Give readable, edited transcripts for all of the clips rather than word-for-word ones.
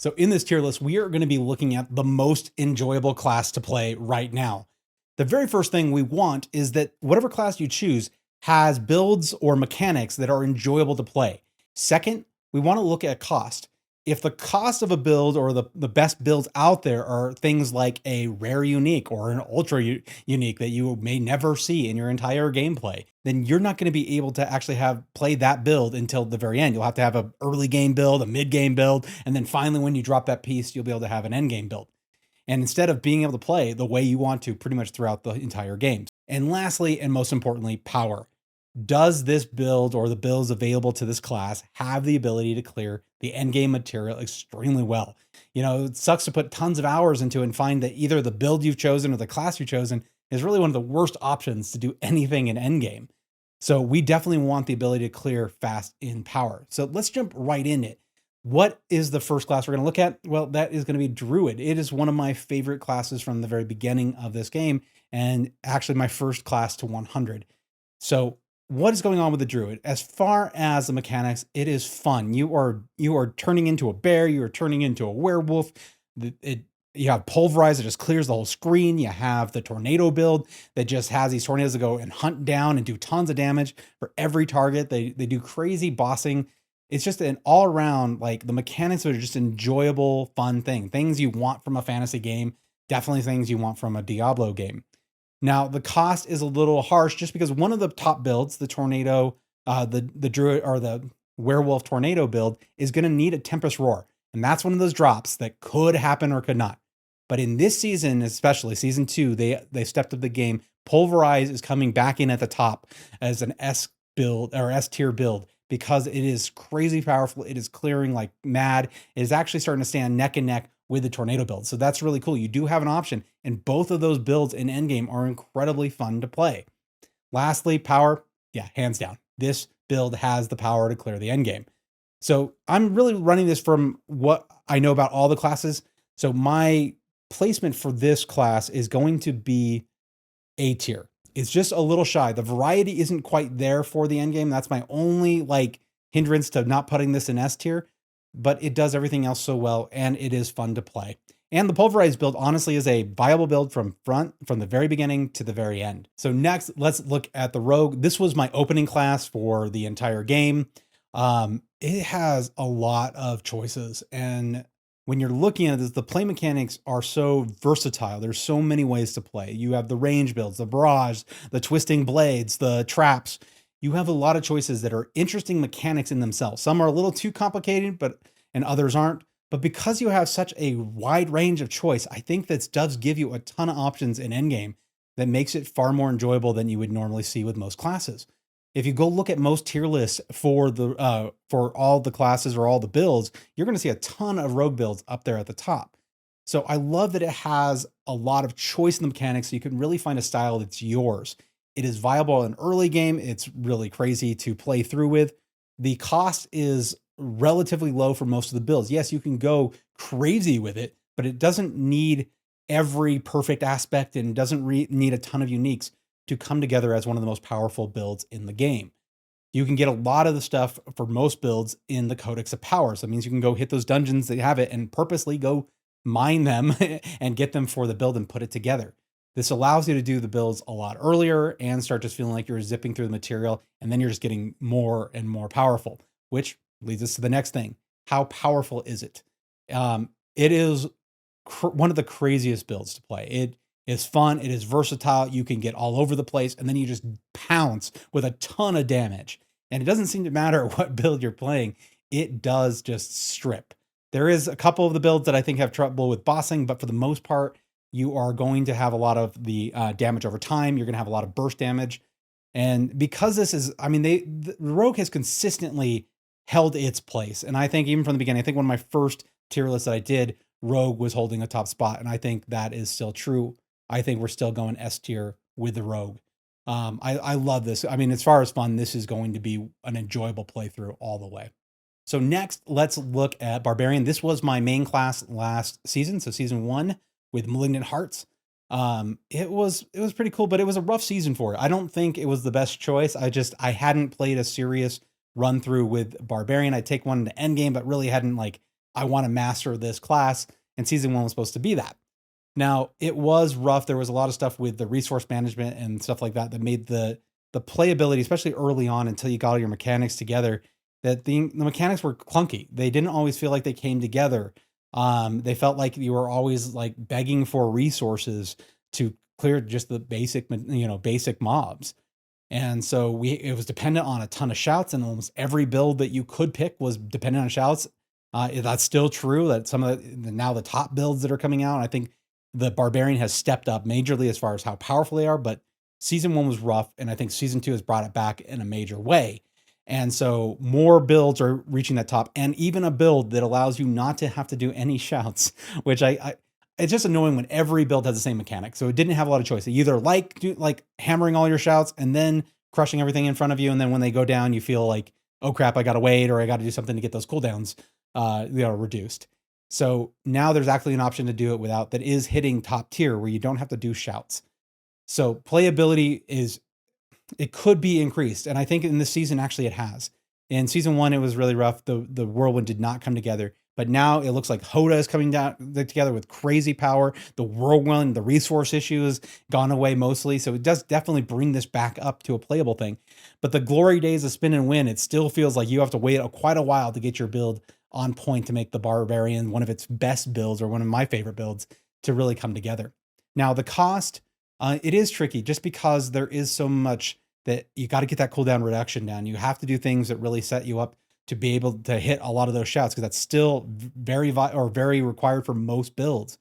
So in this tier list, we are going to be looking at the most enjoyable class to play right now. The very first thing we want is that whatever class you choose has builds or mechanics that are enjoyable to play. Second, we want to look at cost. If the cost of a build or the best builds out there are things like a rare unique or an ultra unique that you may never see in your entire gameplay, then you're not going to be able to actually have play that build until the very end. You'll have to have an early game build, a mid game build, and then finally when you drop that piece, you'll be able to have an end game build. And instead of being able to play the way you want to pretty much throughout the entire game. And lastly, and most importantly, power. Does this build or the builds available to this class have the ability to clear the end game material extremely well? You know, it sucks to put tons of hours into it and find that either the build you've chosen or the class you've chosen is really one of the worst options to do anything in endgame. So we definitely want the ability to clear fast in power. So let's jump right in it. What is the first class we're going to look at? Well, that is going to be Druid. It is one of my favorite classes from the very beginning of this game, and actually my first class to 100. So what is going on with the Druid? As far as the mechanics, it is fun. You are turning into a bear. You are turning into a werewolf. You have Pulverize that just clears the whole screen. You have the Tornado build that just has these tornadoes that go and hunt down and do tons of damage for every target. They do crazy bossing. It's just an all around, like, the mechanics are just enjoyable, fun things you want from a fantasy game. Definitely things you want from a Diablo game. Now, the cost is a little harsh just because one of the top builds, the Tornado, the Druid or the Werewolf Tornado build, is going to need a Tempest Roar. And that's one of those drops that could happen or could not. But in this season, especially season 2, they stepped up the game. Pulverize is coming back in at the top as an S build or S tier build because it is crazy powerful. It is clearing like mad. It is actually starting to stand neck and neck with the Tornado build. So that's really cool. You do have an option, and both of those builds in endgame are incredibly fun to play. Lastly, power. Yeah, hands down. This build has the power to clear the endgame. So I'm really running this from what I know about all the classes. So my placement for this class is going to be A tier. It's just a little shy. The variety isn't quite there for the endgame. That's my only like hindrance to not putting this in S tier, but it does everything else so well, and it is fun to play. And the Pulverized build honestly is a viable build from the very beginning to the very end. So next, let's look at the Rogue. This was my opening class for the entire game. It has a lot of choices, and when you're looking at this, the play mechanics are so versatile. There's so many ways to play. You have the range builds, the barrage, the twisting blades, the traps. You have a lot of choices that are interesting mechanics in themselves. Some are a little too complicated, and others aren't. But because you have such a wide range of choice, I think this does give you a ton of options in endgame that makes it far more enjoyable than you would normally see with most classes. If you go look at most tier lists for all the classes or all the builds, you're going to see a ton of rogue builds up there at the top. So I love that it has a lot of choice in the mechanics, so you can really find a style that's yours. It is viable in early game. It's really crazy to play through with. The cost is relatively low for most of the builds. Yes, you can go crazy with it, but it doesn't need every perfect aspect and doesn't need a ton of uniques to come together as one of the most powerful builds in the game. You can get a lot of the stuff for most builds in the Codex of Power. So that means you can go hit those dungeons that have it and purposely go mine them and get them for the build and put it together. This allows you to do the builds a lot earlier and start just feeling like you're zipping through the material, and then you're just getting more and more powerful, which leads us to the next thing. How powerful is it? It is one of the craziest builds to play. It is fun. It is versatile. You can get all over the place, and then you just pounce with a ton of damage. And it doesn't seem to matter what build you're playing. It does just strip. There is a couple of the builds that I think have trouble with bossing, but for the most part, you are going to have a lot of the damage over time. You're going to have a lot of burst damage. And because this is, I mean, the Rogue has consistently held its place. And I think even from the beginning, I think one of my first tier lists that I did, Rogue was holding a top spot. And I think that is still true. I think we're still going S tier with the Rogue. I love this. I mean, as far as fun, this is going to be an enjoyable playthrough all the way. So next, let's look at Barbarian. This was my main class last season. So season 1 with Malignant Hearts. It was pretty cool, but it was a rough season for it. I don't think it was the best choice. I hadn't played a serious run through with Barbarian. I'd take one to Endgame, but really hadn't like I want to master this class. And season one was supposed to be that. Now, it was rough. There was a lot of stuff with the resource management and stuff like that that made the playability, especially early on until you got all your mechanics together, that the mechanics were clunky. They didn't always feel like they came together. They felt like you were always like begging for resources to clear just the basic mobs. And so it was dependent on a ton of shouts, and almost every build that you could pick was dependent on shouts. That's still true. That some of now the top builds that are coming out, I think the barbarian has stepped up majorly as far as how powerful they are. But season one was rough, and I think season two has brought it back in a major way. And so more builds are reaching that top, and even a build that allows you not to have to do any shouts, which I it's just annoying when every build has the same mechanic. So it didn't have a lot of choice. You either like hammering all your shouts and then crushing everything in front of you, and then when they go down, you feel like, oh crap, I gotta wait, or I gotta do something to get those cooldowns reduced. So now there's actually an option to do it without that is hitting top tier where you don't have to do shouts. So playability is it could be increased. And I think in this season, actually, it has. In season one, it was really rough. The whirlwind did not come together. But now it looks like Hoda is coming down together with crazy power. The whirlwind, the resource issue has gone away mostly. So it does definitely bring this back up to a playable thing. But the glory days of spin and win, it still feels like you have to wait quite a while to get your build on point to make the Barbarian one of its best builds, or one of my favorite builds, to really come together. Now, the cost, it is tricky just because there is so much that you got to get that cooldown reduction down. You have to do things that really set you up to be able to hit a lot of those shouts, because that's still very required for most builds.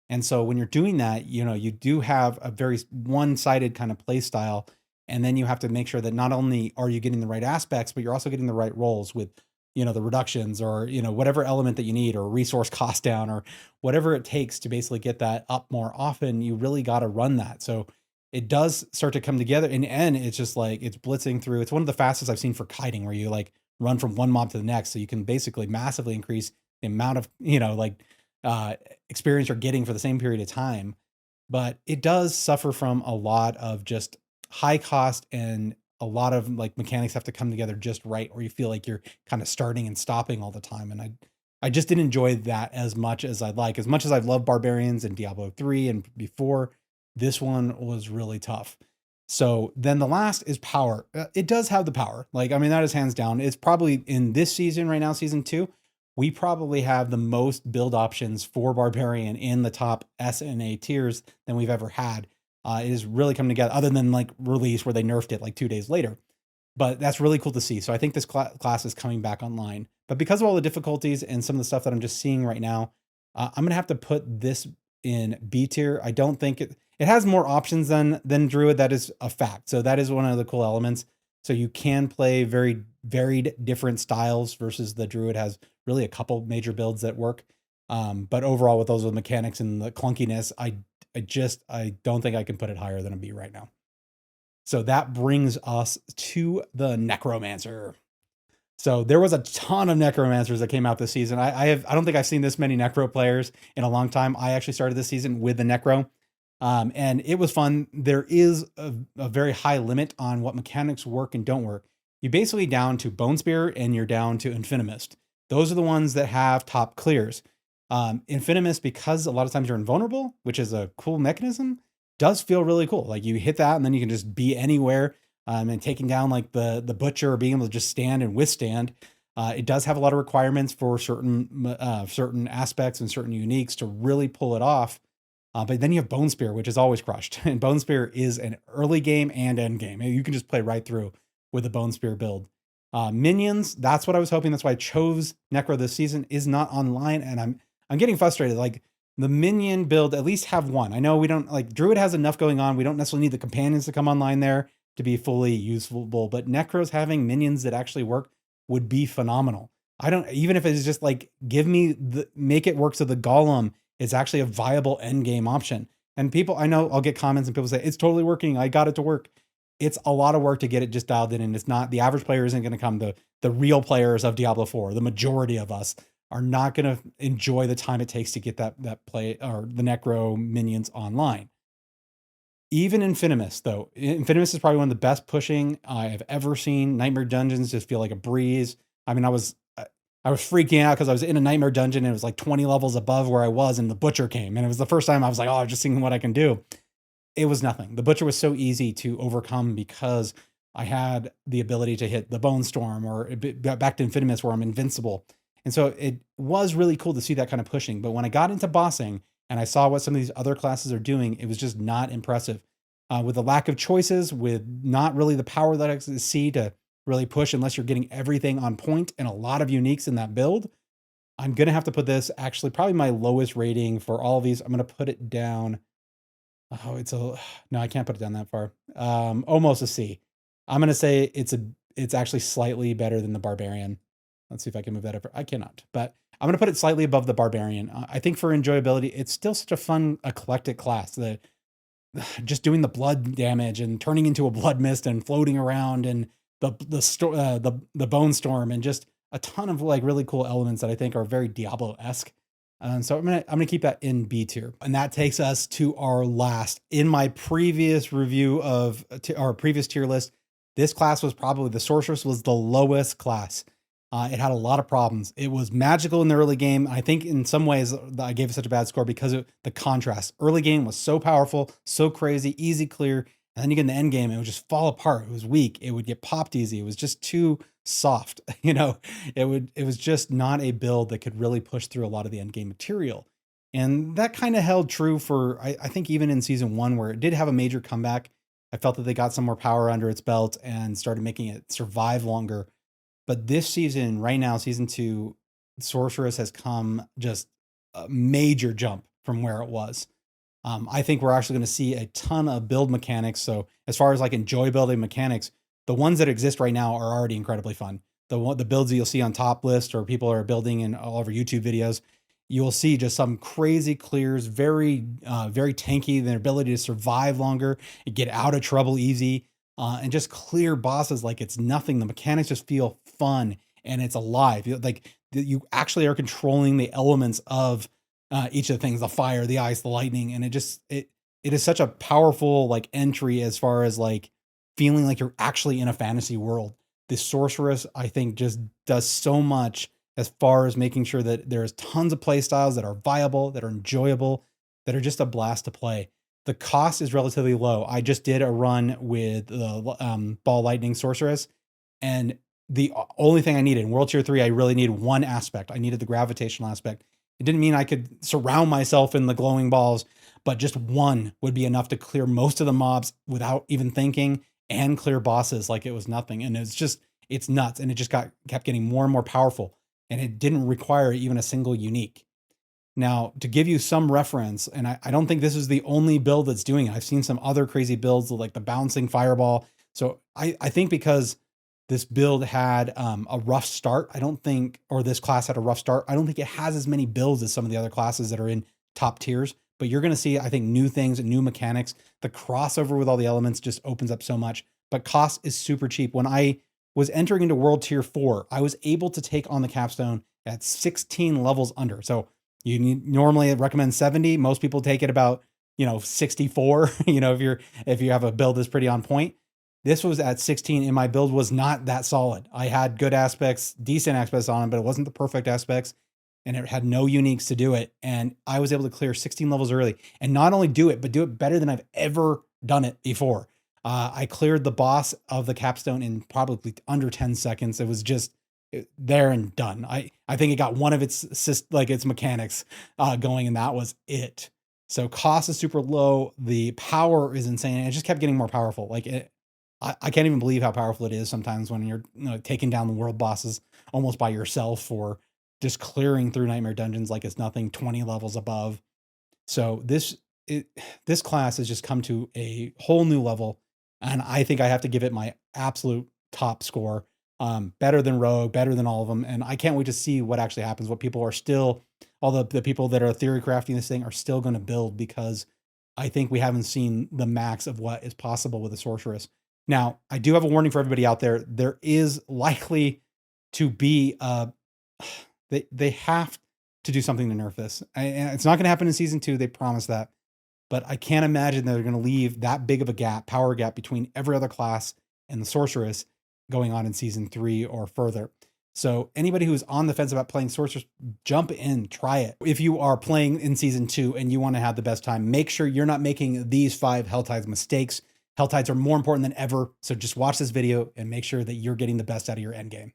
And so when you're doing that, you do have a very one-sided kind of play style, and then you have to make sure that not only are you getting the right aspects, but you're also getting the right rolls with the reductions, or whatever element that you need, or resource cost down, or whatever it takes to basically get that up more often. You really got to run that. So it does start to come together. In the end, it's just like it's blitzing through. It's one of the fastest I've seen for kiting, where you like run from one mob to the next. So you can basically massively increase the amount of, uh, experience you're getting for the same period of time. But it does suffer from a lot of just high cost, and a lot of like mechanics have to come together just right, or you feel like you're kind of starting and stopping all the time. And I just didn't enjoy that as much as I'd like. As much as I've loved barbarians and Diablo 3 and before, this one was really tough. So then the last is power. It does have the power. Like, I mean, that is hands down. It's probably in this season right now, season two, we probably have the most build options for Barbarian in the top S and A tiers than we've ever had. It is really coming together, other than like release where they nerfed it like 2 days later. But that's really cool to see. So I think this class is coming back online. But because of all the difficulties and some of the stuff that I'm just seeing right now, I'm gonna have to put this in B tier. I don't think it has more options than Druid. That is a fact. So that is one of the cool elements. So you can play very varied different styles, versus the Druid has really a couple major builds that work. But overall, with those mechanics and the clunkiness, I don't think I can put it higher than a B right now. So that brings us to the Necromancer. So there was a ton of Necromancers that came out this season. I don't think I've seen this many Necro players in a long time. I actually started this season with the Necro. And it was fun. There is a very high limit on what mechanics work and don't work. You basically down to Bone Spear, and you're down to Infinimist. Those are the ones that have top clears. Infinimist, because a lot of times you're invulnerable, which is a cool mechanism, does feel really cool. Like you hit that and then you can just be anywhere, and taking down like the butcher, or being able to just stand and withstand. It does have a lot of requirements for certain aspects and certain uniques to really pull it off. But then you have Bone Spear, which is always crushed. And Bone Spear is an early game and end game. You can just play right through with the Bone Spear build. Minions, that's what I was hoping. That's why I chose Necro this season, is not online. And I'm getting frustrated. Like, the minion build, at least have one. I know we don't, like, Druid has enough going on. We don't necessarily need the companions to come online there to be fully useful. But Necros having minions that actually work would be phenomenal. I don't, even if it's just like, make it work so the Golem is actually a viable end game option. And people, I know I'll get comments and people say, it's totally working, I got it to work. It's a lot of work to get it just dialed in. And it's not, the average player isn't going to come to the real players of Diablo 4. The majority of us are not going to enjoy the time it takes to get that play, or the Necro minions online. Even Infinimist, though, Infinimist is probably one of the best pushing I have ever seen. Nightmare Dungeons just feel like a breeze. I mean, I was freaking out because I was in a nightmare dungeon and it was like 20 levels above where I was, and the butcher came. And it was the first time I was like, oh, I'm just seeing what I can do. It was nothing. The butcher was so easy to overcome because I had the ability to hit the bone storm or back to infinitus where I'm invincible. And so it was really cool to see that kind of pushing. But when I got into bossing and I saw what some of these other classes are doing, it was just not impressive. With the lack of choices, with not really the power that I see to really push unless you're getting everything on point and a lot of uniques in that build, I'm going to have to put this actually probably my lowest rating for all of these. I'm going to put it down. Oh, it's a no, I can't put it down that far. Almost a C. I'm gonna say it's actually slightly better than the barbarian. Let's see if I can move that over. I cannot, but I'm gonna put it slightly above the barbarian. I think for enjoyability, it's still such a fun, eclectic class that just doing the blood damage and turning into a blood mist and floating around and the bone storm and just a ton of like really cool elements that I think are very Diablo-esque. So I'm gonna keep that in B tier, and that takes us to our last. In my previous review of our previous tier list, this class was probably the sorceress was the lowest class. It had a lot of problems. It was magical in the early game. I think in some ways I gave it such a bad score because of the contrast. Early game was so powerful, so crazy, easy clear, and then you get in the end game, it would just fall apart. It was weak. It would get popped easy. It was just too soft. It was just not a build that could really push through a lot of the end game material. And that kind of held true for I think even in season 1 where it did have a major comeback. I felt that they got some more power under its belt and started making it survive longer. But this season, right now, season 2, Sorceress has come just a major jump from where it was. I think we're actually going to see a ton of build mechanics. So as far as like enjoyability mechanics, the ones that exist right now are already incredibly fun. The builds that you'll see on top list or people are building in all over YouTube videos, you'll see just some crazy clears, very tanky, their ability to survive longer, get out of trouble easy, and just clear bosses like it's nothing. The mechanics just feel fun and it's alive. Like you actually are controlling the elements of each of the things, the fire, the ice, the lightning. And it is such a powerful like entry as far as like feeling like you're actually in a fantasy world. This sorceress, I think, just does so much as far as making sure that there's tons of play styles that are viable, that are enjoyable, that are just a blast to play. The cost is relatively low. I just did a run with the ball lightning sorceress, and the only thing I needed in World Tier 3, I really needed one aspect. I needed the gravitational aspect. It didn't mean I could surround myself in the glowing balls, but just one would be enough to clear most of the mobs without even thinking and clear bosses like it was nothing. And it's nuts. And it just kept getting more and more powerful. And it didn't require even a single unique. Now, to give you some reference, and I don't think this is the only build that's doing it. I've seen some other crazy builds like the bouncing fireball. So I think because this build had a rough start, I don't think, or this class had a rough start, I don't think it has as many builds as some of the other classes that are in top tiers. But you're going to see, I think, new things and new mechanics. The crossover with all the elements just opens up so much. But cost is super cheap. When I was entering into World Tier 4, I was able to take on the capstone at 16 levels under. So normally recommend 70. Most people take it about 64. If you have a build that's pretty on point. This was at 16, and my build was not that solid. I had good aspects, decent aspects on it, but it wasn't the perfect aspects, and it had no uniques to do it. And I was able to clear 16 levels early, and not only do it, but do it better than I've ever done it before. I cleared the boss of the capstone in probably under 10 seconds. It was just there and done. I think it got one of its mechanics going, and that was it. So cost is super low. The power is insane. It just kept getting more powerful. I can't even believe how powerful it is sometimes when you're taking down the world bosses almost by yourself or just clearing through nightmare dungeons like it's nothing 20 levels above. So this class has just come to a whole new level, and I think I have to give it my absolute top score. Better than Rogue, better than all of them, and I can't wait to see what actually happens. What people are still, all the people that are theory crafting this thing are still going to build, because I think we haven't seen the max of what is possible with a sorceress. Now, I do have a warning for everybody out there. There is likely to be they have to do something to nerf this. And it's not going to happen in season 2. They promise that. But I can't imagine they're going to leave that big of a power gap between every other class and the sorceress going on in season 3 or further. So anybody who's on the fence about playing Sorceress, jump in, try it. If you are playing in season 2 and you want to have the best time, make sure you're not making these 5 Helltides mistakes. Helltides are more important than ever. So just watch this video and make sure that you're getting the best out of your endgame.